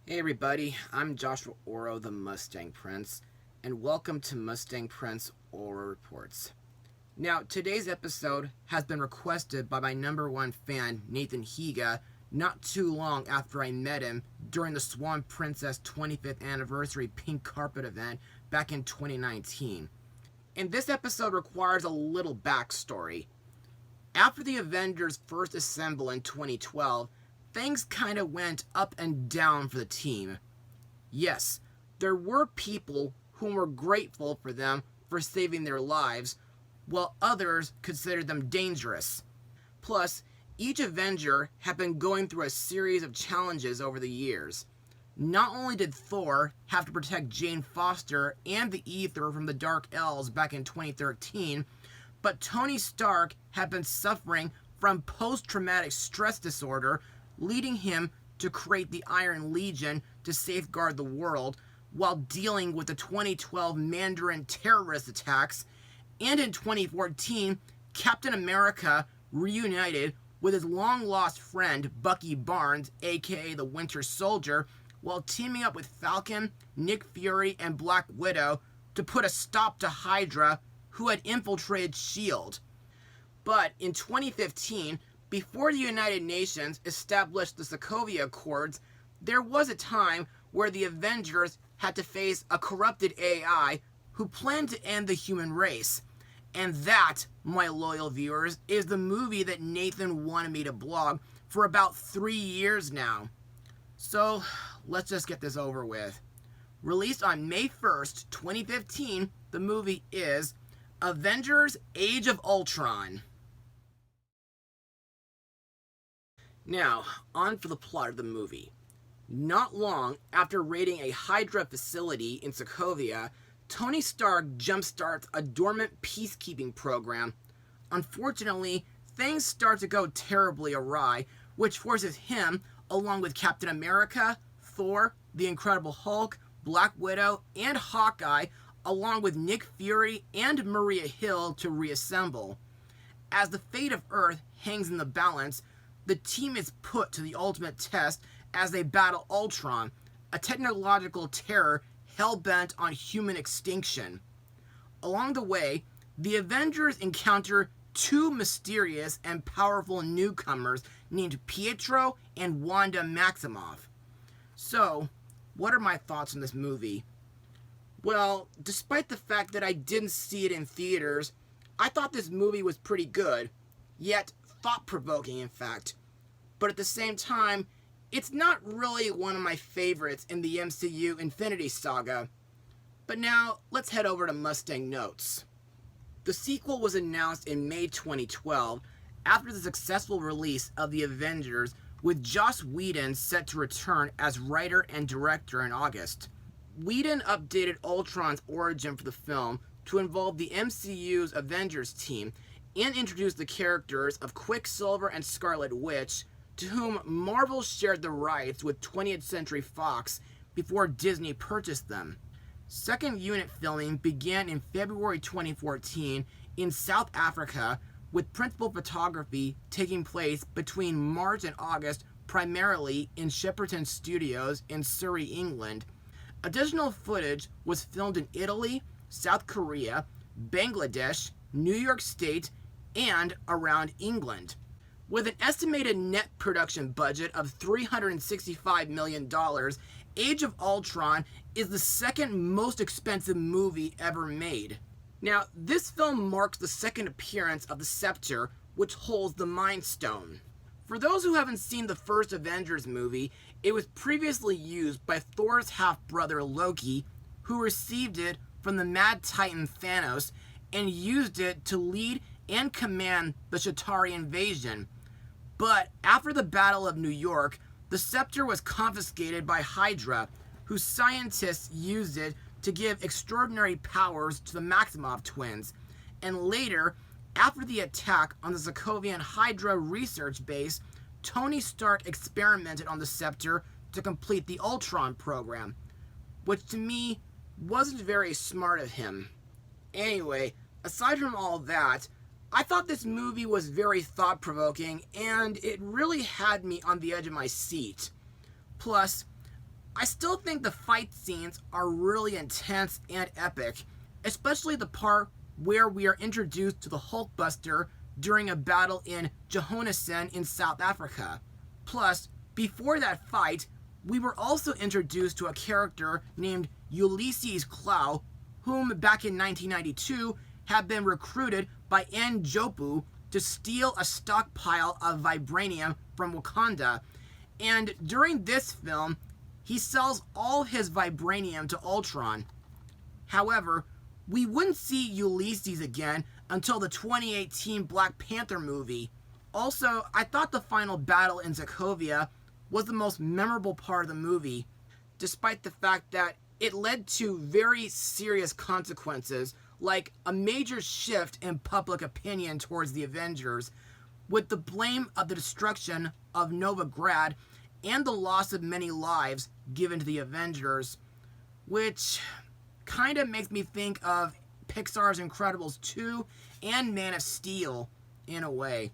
Hey everybody, I'm Joshua Orro, the Mustang Prince, and welcome to Mustang Prince Orro Reports. Now, today's episode has been requested by my #1 fan, Nathan Higa, not too long after I met him during the Swan Princess 25th Anniversary Pink Carpet event back in 2019. And this episode requires a little backstory. After the Avengers first assembled in 2012, things kind of went up and down for the team. Yes, there were people who were grateful for them for saving their lives, while others considered them dangerous. Plus, each Avenger had been going through a series of challenges over the years. Not only did Thor have to protect Jane Foster and the Ether from the Dark Elves back in 2013, but Tony Stark had been suffering from post-traumatic stress disorder, leading him to create the Iron Legion to safeguard the world while dealing with the 2012 Mandarin terrorist attacks. And in 2014, Captain America reunited with his long-lost friend Bucky Barnes, aka the Winter Soldier, while teaming up with Falcon, Nick Fury, and Black Widow to put a stop to Hydra, who had infiltrated S.H.I.E.L.D. But in 2015, before the United Nations established the Sokovia Accords, there was a time where the Avengers had to face a corrupted AI who planned to end the human race. And that, my loyal viewers, is the movie that Nathan wanted me to blog for about 3 years now. So, let's just get this over with. Released on May 1st, 2015, the movie is Avengers: Age of Ultron. Now, on for the plot of the movie. Not long after raiding a Hydra facility in Sokovia, Tony Stark jumpstarts a dormant peacekeeping program. Unfortunately, things start to go terribly awry, which forces him, along with Captain America, Thor, the Incredible Hulk, Black Widow, and Hawkeye, along with Nick Fury and Maria Hill, to reassemble. As the fate of Earth hangs in the balance, the team is put to the ultimate test as they battle Ultron, a technological terror hell-bent on human extinction. Along the way, the Avengers encounter two mysterious and powerful newcomers named Pietro and Wanda Maximoff. So, what are my thoughts on this movie? Well, despite the fact that I didn't see it in theaters, I thought this movie was pretty good, yet thought-provoking in fact. But at the same time, it's not really one of my favorites in the MCU Infinity Saga. But now, let's head over to Mustang Notes. The sequel was announced in May 2012 after the successful release of The Avengers, with Joss Whedon set to return as writer and director in August. Whedon updated Ultron's origin for the film to involve the MCU's Avengers team and introduced the characters of Quicksilver and Scarlet Witch, to whom Marvel shared the rights with 20th Century Fox before Disney purchased them. Second unit filming began in February 2014 in South Africa, with principal photography taking place between March and August, primarily in Shepperton Studios in Surrey, England. Additional footage was filmed in Italy, South Korea, Bangladesh, New York State, and around England. With an estimated net production budget of $365 million, Age of Ultron is the second most expensive movie ever made. Now, this film marks the second appearance of the Scepter, which holds the Mind Stone. For those who haven't seen the first Avengers movie, it was previously used by Thor's half-brother Loki, who received it from the Mad Titan Thanos and used it to lead and command the Chitauri invasion. But after the Battle of New York, the scepter was confiscated by Hydra, whose scientists used it to give extraordinary powers to the Maximoff twins. And later, after the attack on the Sokovian Hydra research base, Tony Stark experimented on the scepter to complete the Ultron program, which to me wasn't very smart of him. Anyway, aside from all that, I thought this movie was very thought-provoking, and it really had me on the edge of my seat. Plus, I still think the fight scenes are really intense and epic, especially the part where we are introduced to the Hulkbuster during a battle in Johannesburg in South Africa. Plus, before that fight, we were also introduced to a character named Ulysses Klaue, whom back in 1992 had been recruited by N'Jobu to steal a stockpile of vibranium from Wakanda. And during this film, he sells all his vibranium to Ultron. However, we wouldn't see Ulysses again until the 2018 Black Panther movie. Also, I thought the final battle in Sokovia was the most memorable part of the movie, despite the fact that it led to very serious consequences, like a major shift in public opinion towards the Avengers, with the blame of the destruction of Novigrad and the loss of many lives given to the Avengers, which kind of makes me think of Pixar's Incredibles 2 and Man of Steel in a way.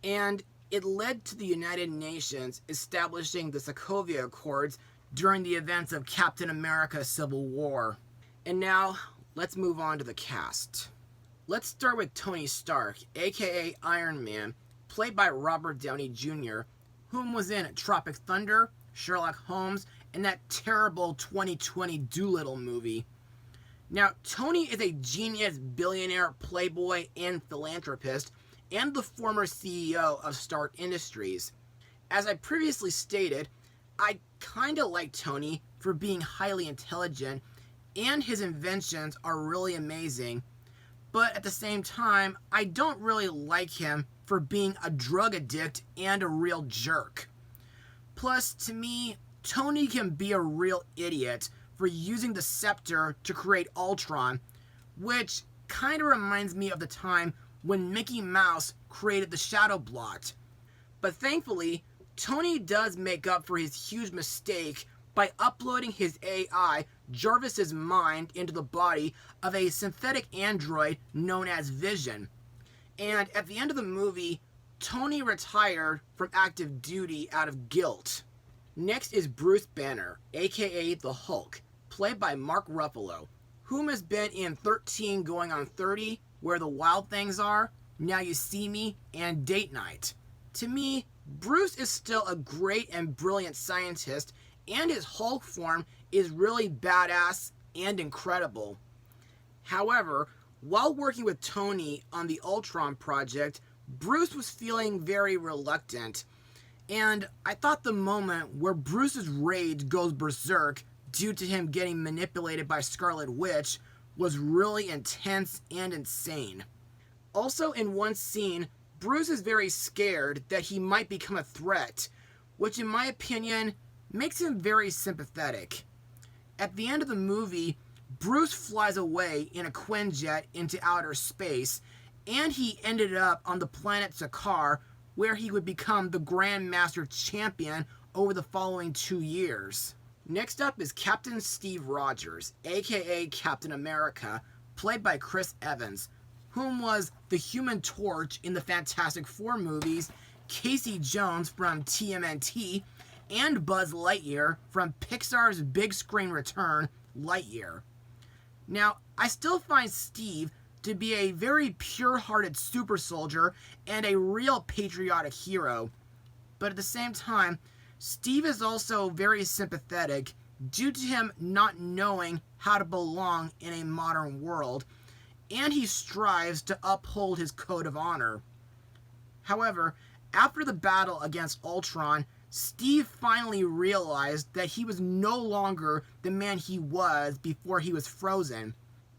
And it led to the United Nations establishing the Sokovia Accords during the events of Captain America Civil War. And now, let's move on to the cast. Let's start with Tony Stark, aka Iron Man, played by Robert Downey Jr., whom was in Tropic Thunder, Sherlock Holmes, and that terrible 2020 Doolittle movie. Now, Tony is a genius billionaire, playboy, and philanthropist, and the former CEO of Stark Industries. As I previously stated, I kinda like Tony for being highly intelligent, and his inventions are really amazing. But at the same time, I don't really like him for being a drug addict and a real jerk. Plus, to me, Tony can be a real idiot for using the scepter to create Ultron, which kinda reminds me of the time when Mickey Mouse created the Shadow Blot. But thankfully, Tony does make up for his huge mistake by uploading his AI, Jarvis's mind, into the body of a synthetic android known as Vision. And at the end of the movie, Tony retired from active duty out of guilt. Next is Bruce Banner, aka the Hulk, played by Mark Ruffalo, whom has been in 13 going on 30, Where the Wild Things Are, Now You See Me, and Date Night. To me, Bruce is still a great and brilliant scientist, and his Hulk form is really badass and incredible. However, while working with Tony on the Ultron project, Bruce was feeling very reluctant, and I thought the moment where Bruce's rage goes berserk due to him getting manipulated by Scarlet Witch was really intense and insane. Also, in one scene, Bruce is very scared that he might become a threat, which in my opinion makes him very sympathetic. At the end of the movie, Bruce flies away in a Quinjet into outer space, and he ended up on the planet Sakaar, where he would become the Grand Master Champion over the following 2 years. Next up is Captain Steve Rogers, aka Captain America, played by Chris Evans, whom was the Human Torch in the Fantastic Four movies, Casey Jones from TMNT, and Buzz Lightyear from Pixar's big screen return, Lightyear. Now, I still find Steve to be a very pure-hearted super soldier and a real patriotic hero, but at the same time, Steve is also very sympathetic due to him not knowing how to belong in a modern world, and he strives to uphold his code of honor. However, after the battle against Ultron, Steve finally realized that he was no longer the man he was before he was frozen.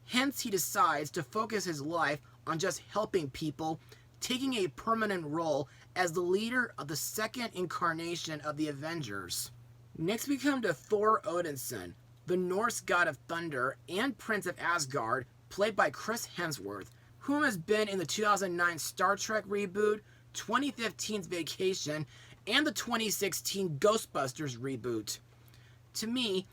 Hence, he decides to focus his life on just helping people, taking a permanent role as the leader of the second incarnation of the Avengers. Next we come to Thor Odinson, the Norse god of thunder and Prince of Asgard, played by Chris Hemsworth, whom has been in the 2009 Star Trek reboot, 2015's Vacation, and the 2016 Ghostbusters reboot. To me,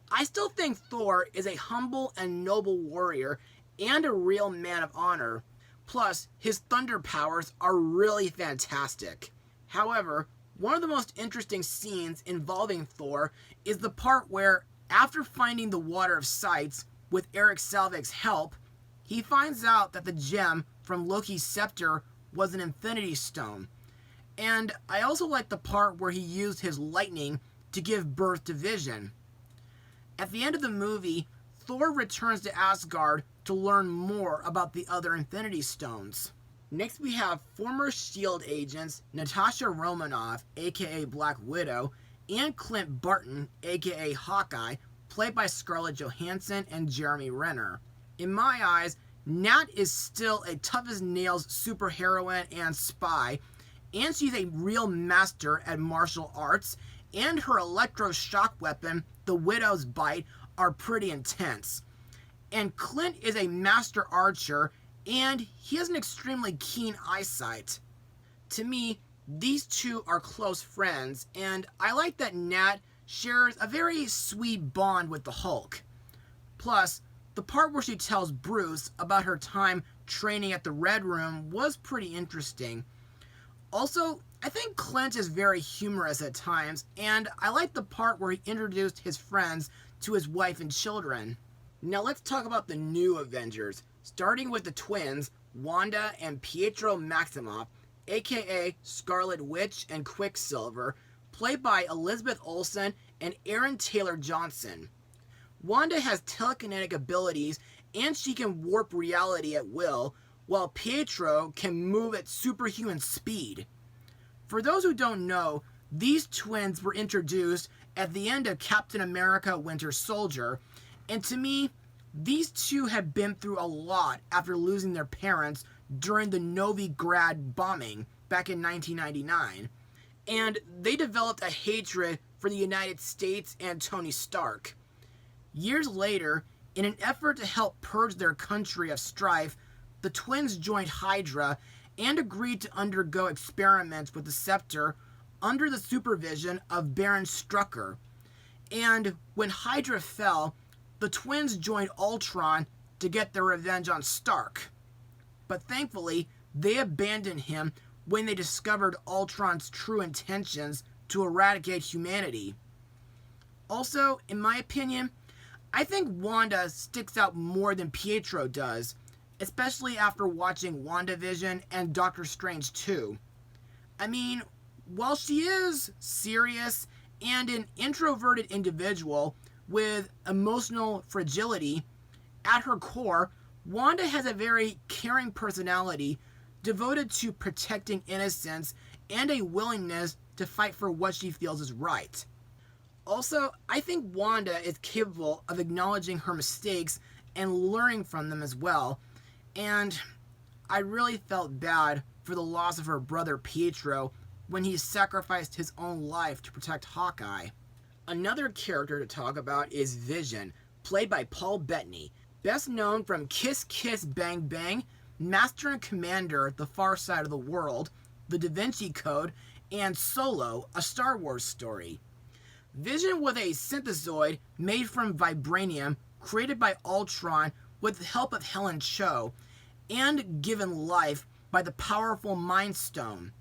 I still think Thor is a humble and noble warrior and a real man of honor. Plus, his thunder powers are really fantastic. However, One of the most interesting scenes involving Thor is the part where, after finding the Water of Sights with Eric Selvig's help, he finds out that the gem from Loki's scepter was an Infinity Stone. And I also like the part where he used his lightning to give birth to Vision. At the end of the movie, Thor returns to Asgard to learn more about the other Infinity Stones. Next we have former S.H.I.E.L.D. agents Natasha Romanoff, aka Black Widow, and Clint Barton, aka Hawkeye, played by Scarlett Johansson and Jeremy Renner. In my eyes, Nat is still a tough-as-nails superheroine and spy, and she's a real master at martial arts, and her electroshock weapon, the Widow's Bite, are pretty intense. And Clint is a master archer, and he has an extremely keen eyesight. To me, these two are close friends, and I like that Nat shares a very sweet bond with the Hulk. Plus, the part where she tells Bruce about her time training at the Red Room was pretty interesting. Also, I think Clint is very humorous at times, and I like the part where he introduced his friends to his wife and children. Now let's talk about the new Avengers, starting with the twins, Wanda and Pietro Maximoff, aka Scarlet Witch and Quicksilver, played by Elizabeth Olsen and Aaron Taylor Johnson. Wanda has telekinetic abilities and she can warp reality at will, while Pietro can move at superhuman speed. For those who don't know, these twins were introduced at the end of Captain America Winter Soldier, and to me, these two have been through a lot after losing their parents during the Novigrad bombing back in 1999, and they developed a hatred for the United States and Tony Stark. Years later, in an effort to help purge their country of strife, the twins joined Hydra and agreed to undergo experiments with the scepter under the supervision of Baron Strucker. And when Hydra fell, the twins joined Ultron to get their revenge on Stark. But thankfully, they abandoned him when they discovered Ultron's true intentions to eradicate humanity. Also, in my opinion, I think Wanda sticks out more than Pietro does, especially after watching WandaVision and Doctor Strange 2. I mean, while she is serious and an introverted individual with emotional fragility, at her core, Wanda has a very caring personality devoted to protecting innocence and a willingness to fight for what she feels is right. Also, I think Wanda is capable of acknowledging her mistakes and learning from them as well, and I really felt bad for the loss of her brother Pietro when he sacrificed his own life to protect Hawkeye. Another character to talk about is Vision, played by Paul Bettany, best known from Kiss Kiss Bang Bang, Master and Commander, The Far Side of the World, The Da Vinci Code, and Solo, a Star Wars story. Vision was a synthezoid made from vibranium created by Ultron with the help of Helen Cho, and given life by the powerful Mind Stone.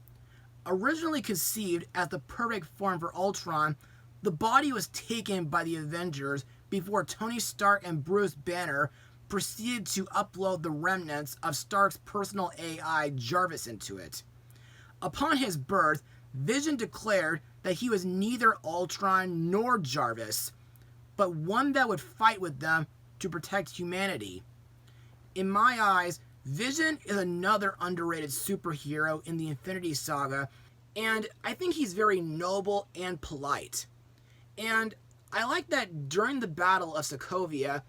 Originally conceived as the perfect form for Ultron, the body was taken by the Avengers before Tony Stark and Bruce Banner proceeded to upload the remnants of Stark's personal AI Jarvis into it. Upon his birth, Vision declared that he was neither Ultron nor Jarvis, but one that would fight with them to protect humanity. In my eyes, Vision is another underrated superhero in the Infinity Saga, and I think he's very noble and polite. And I like that during the Battle of Sokovia,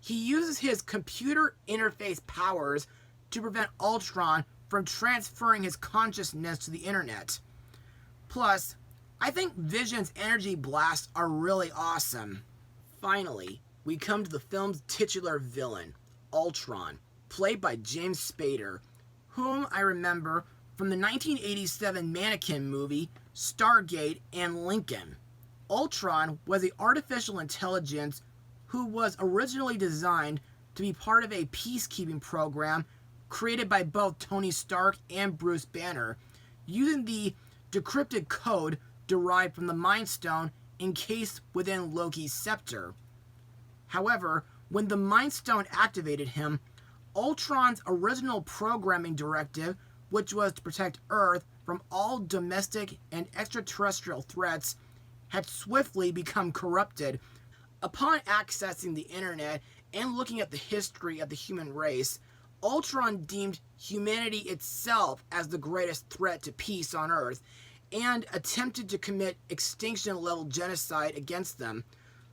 he uses his computer interface powers to prevent Ultron from transferring his consciousness to the internet. Plus, I think Vision's energy blasts are really awesome. Finally, we come to the film's titular villain, Ultron, played by James Spader, whom I remember from the 1987 Mannequin movie, Stargate, and Lincoln. Ultron was an artificial intelligence who was originally designed to be part of a peacekeeping program created by both Tony Stark and Bruce Banner, using the decrypted code derived from the Mind Stone encased within Loki's scepter. However, when the Mind Stone activated him, Ultron's original programming directive, which was to protect Earth from all domestic and extraterrestrial threats, had swiftly become corrupted. Upon accessing the internet and looking at the history of the human race, Ultron deemed humanity itself as the greatest threat to peace on Earth and attempted to commit extinction-level genocide against them,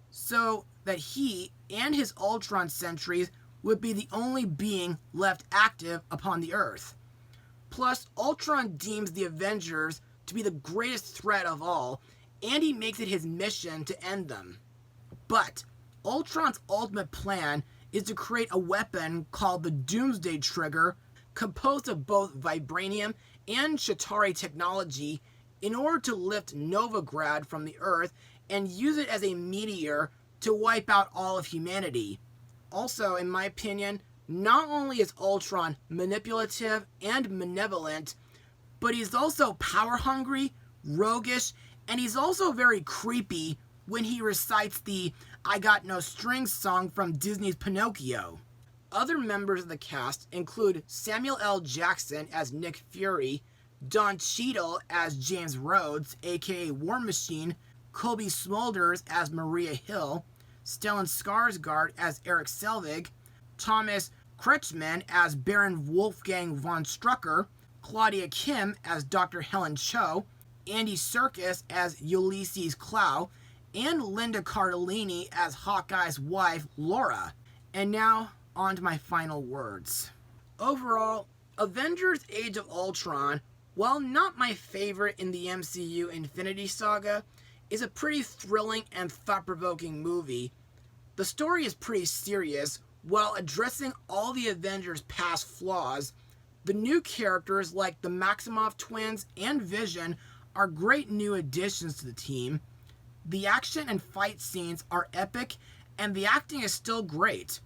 so that he and his Ultron sentries would be the only being left active upon the Earth. Plus, Ultron deems the Avengers to be the greatest threat of all, and he makes it his mission to end them. But Ultron's ultimate plan is to create a weapon called the Doomsday Trigger, composed of both vibranium and Chitauri technology, in order to lift Novigrad from the Earth and use it as a meteor to wipe out all of humanity. Also, in my opinion, not only is Ultron manipulative and malevolent, but he's also power-hungry, roguish, and he's also very creepy when he recites the "I Got No Strings" song from Disney's Pinocchio. Other members of the cast include Samuel L. Jackson as Nick Fury, Don Cheadle as James Rhodes, aka War Machine, Kobe Smulders as Maria Hill, Stellan Skarsgård as Eric Selvig, Thomas Kretschmann as Baron Wolfgang von Strucker, Claudia Kim as Dr. Helen Cho, Andy Serkis as Ulysses Klaue, and Linda Cardellini as Hawkeye's wife, Laura. And now, on to my final words. Overall, Avengers Age of Ultron, while not my favorite in the MCU Infinity Saga, is a pretty thrilling and thought-provoking movie. The story is pretty serious, while addressing all the Avengers' past flaws. The new characters like the Maximoff twins and Vision are great new additions to the team. The action and fight scenes are epic, and the acting is still great.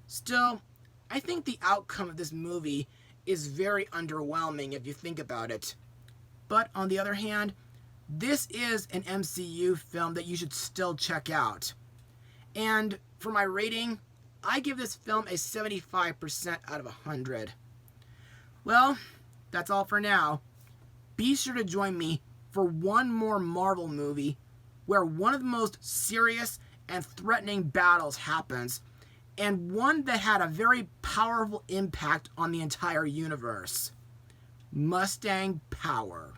Still, I think the outcome of this movie is very underwhelming if you think about it. But on the other hand, this is an MCU film that you should still check out. And for my rating, I give this film a 75% out of 100. Well, that's all for now. Be sure to join me for one more Marvel movie where one of the most serious and threatening battles happens, and one that had a very powerful impact on the entire universe. Mustang Power.